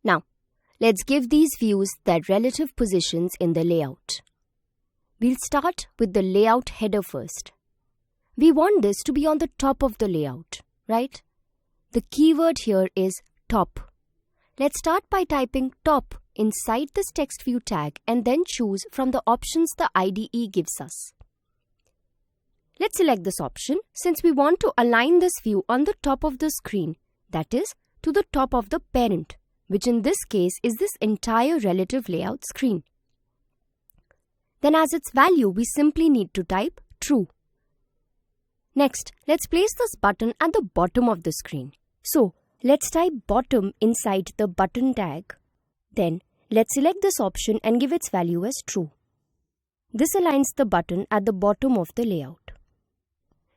Now, let's give these views their relative positions in the layout. We'll start with the layout header first. We want this to be on the top of the layout, right? The keyword here is top. Let's start by typing top inside this text view tag and then choose from the options the IDE gives us. Let's select this option since we want to align this view on the top of the screen, that is, to the top of the parent, which in this case is this entire relative layout screen. Then as its value, we simply need to type true. Next, let's place this button at the bottom of the screen. So, let's type bottom inside the button tag. Then, let's select this option and give its value as true. This aligns the button at the bottom of the layout.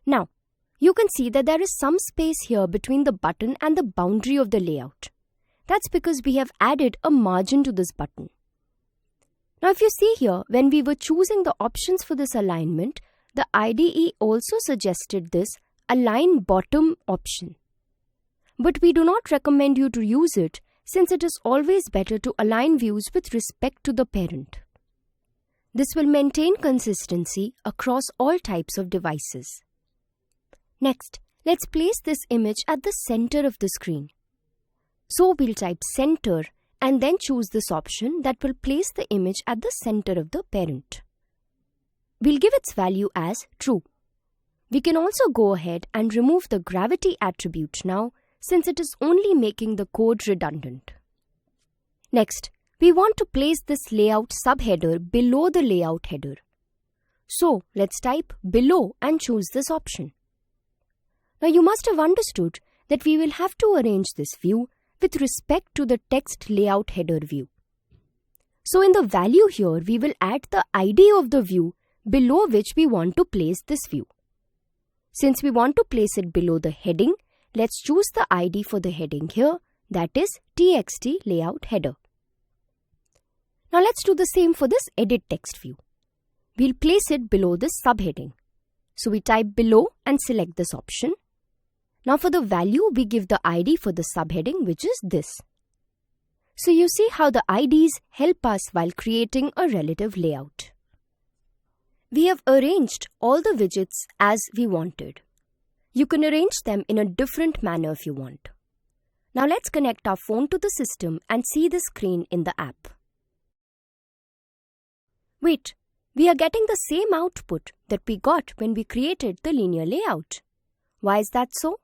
Now, you can see that there is some space here between the button and the boundary of the layout. That's because we have added a margin to this button. Now, if you see here, when we were choosing the options for this alignment, the IDE also suggested this align bottom option. But we do not recommend you to use it since it is always better to align views with respect to the parent. This will maintain consistency across all types of devices. Next, let's place this image at the center of the screen. So we'll type center and then choose this option that will place the image at the center of the parent. We'll give its value as true. We can also go ahead and remove the gravity attribute now since it is only making the code redundant. Next, we want to place this layout subheader below the layout header. So let's type below and choose this option. Now you must have understood that we will have to arrange this view with respect to the text layout header view. So in the value here, we will add the ID of the view below which we want to place this view. Since we want to place it below the heading, let's choose the ID for the heading here, that is TXT layout header. Now let's do the same for this edit text view. We'll place it below this subheading. So we type below and select this option. Now for the value, we give the ID for the subheading, which is this. So you see how the IDs help us while creating a relative layout. We have arranged all the widgets as we wanted. You can arrange them in a different manner if you want. Now let's connect our phone to the system and see the screen in the app. Wait, we are getting the same output that we got when we created the linear layout. Why is that so?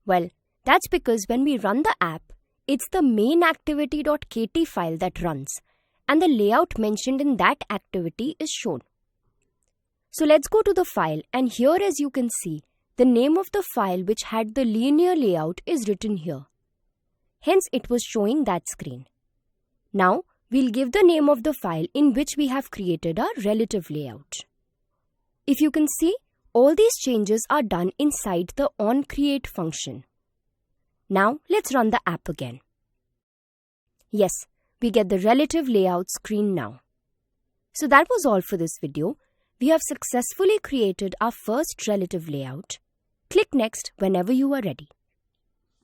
Well, that's because when we run the app, it's the main activity.kt file that runs, and the layout mentioned in that activity is shown. So let's go to the file, and here as you can see, the name of the file which had the linear layout is written here. Hence, it was showing that screen. Now, we'll give the name of the file in which we have created our relative layout. If you can see, all these changes are done inside the onCreate function. Now, let's run the app again. Yes, we get the relative layout screen now. So that was all for this video. We have successfully created our first relative layout. Click Next whenever you are ready.